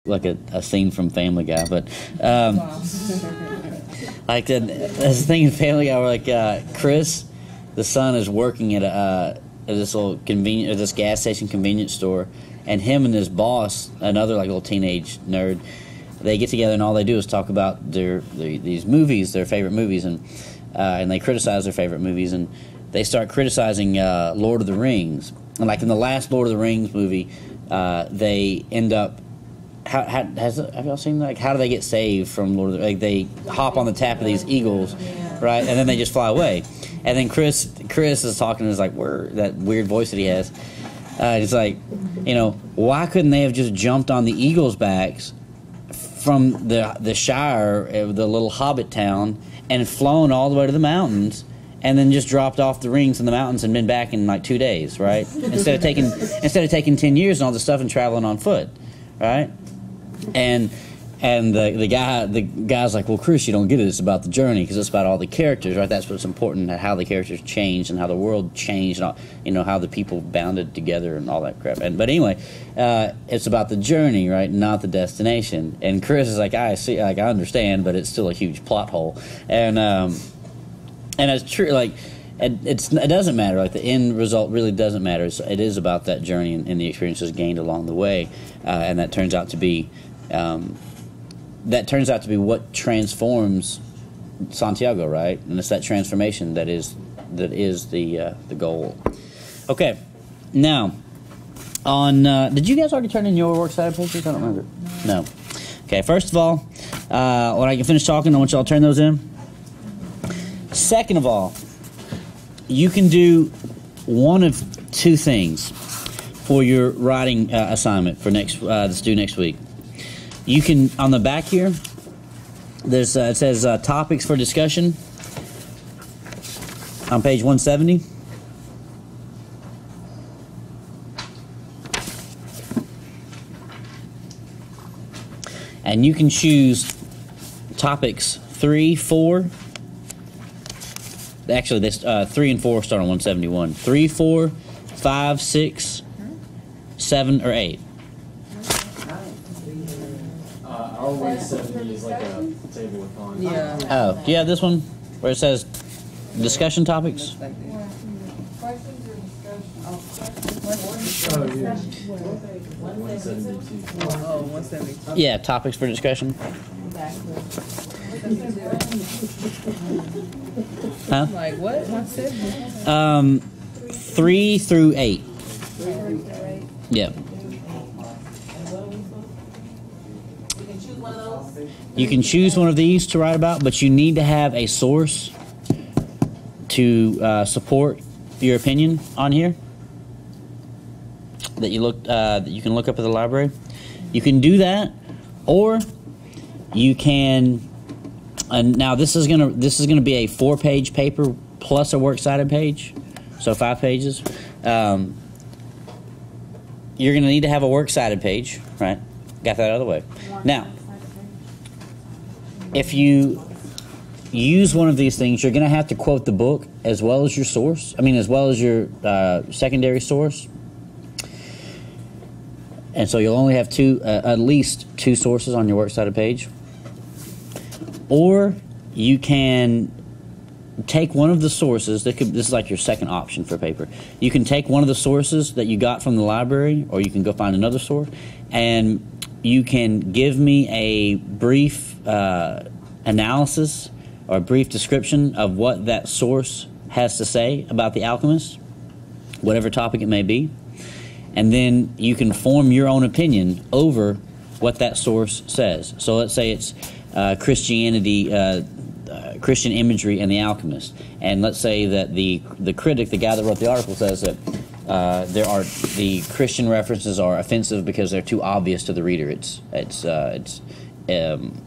like a scene from Family Guy, but like there's a thing in Family Guy where like Chris, the son, is working at this little this gas station convenience store, and him and his boss, another like little teenage nerd, they get together and all they do is talk about these movies, their favorite movies, and they criticize their favorite movies, and they start criticizing Lord of the Rings. And like in the last Lord of the Rings movie, they end up. Have y'all seen like how do they get saved from Lord of the Rings? Like they hop on the tap of these eagles, right, and then they just fly away. And then Chris is talking and is like, that weird voice that he has. It's like, why couldn't they have just jumped on the eagles' backs from the Shire, the little hobbit town, and flown all the way to the mountains, and then just dropped off the rings in the mountains and been back in like 2 days, right? instead of taking 10 years and all this stuff and traveling on foot, right? And the guy's like, well, Chris, you don't get it. It's about the journey because it's about all the characters, right? That's what's important, how the characters changed and how the world changed, and how the people bounded together and all that crap. But anyway, it's about the journey, right, not the destination. And Chris is like, I see, like I understand, but it's still a huge plot hole. And it's true, like. It doesn't matter. Like the end result really doesn't matter. It is about that journey and the experiences gained along the way, and that turns out to be what transforms Santiago, right? And it's that transformation that is the goal. Okay, now on did you guys already turn in your works cited pages? I don't remember. No. Okay. First of all, when I can finish talking, I want y'all to turn those in. Second of all. You can do one of two things for your writing assignment for that's due next week. You can, on the back here, there's it says topics for discussion on page 170. And you can choose topics 3, 4. Actually, this 3 and 4 start on 171. 3, 4, 5, 6, 7, or 8. Our 170 is like a table with on. Yeah. Oh, do you have this one where it says discussion topics? Oh, yeah. 172. Oh, 172. Yeah, topics for discussion. Huh? Like what? 170? 3 through 8. Yeah. You can choose one of these to write about, but you need to have a source to support your opinion on here that you can look up at the library. You can do that, or you can. Now this is gonna be a 4-page paper plus a works cited page, so 5 pages. You're gonna need to have a works cited page, right? Got that out of the way. Now, if you use one of these things, you're gonna have to quote the book as well as your source. As well as your secondary source. And so you'll only have at least 2 sources on your works cited page. Or you can take one of the sources. This is like your second option for paper. You can take one of the sources that you got from the library, or you can go find another source, and you can give me a brief analysis or a brief description of what that source has to say about The Alchemist, whatever topic it may be, and then you can form your own opinion over what that source says. So let's say it's Christianity, Christian imagery, and The Alchemist. And let's say that the critic, the guy that wrote the article, says that the Christian references are offensive because they're too obvious to the reader. What's am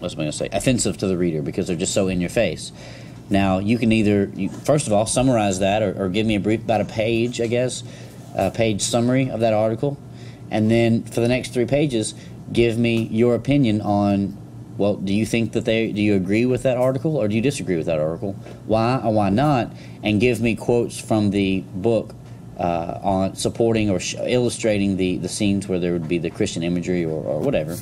I going to say? Offensive to the reader because they're just so in your face. Now you can either first of all summarize that, or give me a brief, about a page, I guess, a page summary of that article, and then for the next 3 pages, give me your opinion on, well, do you think that do you agree with that article, or do you disagree with that article? Why or why not? And give me quotes from the book on supporting or illustrating the scenes where there would be the Christian imagery or whatever.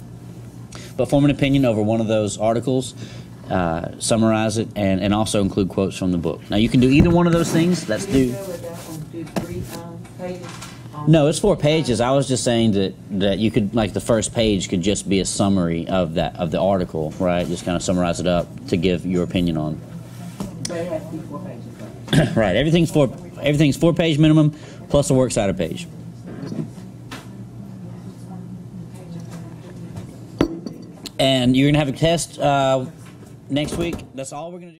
But form an opinion over one of those articles, summarize it, and also include quotes from the book. Now, you can do either one of those things. That's due. No, it's 4 pages. I was just saying that you could, like, the first page could just be a summary of the article, right? Just kind of summarize it up to give your opinion on. But it has to be 4 pages. Right. Everything's 4-page minimum plus a works cited page. And you're gonna have a test next week. That's all we're gonna do.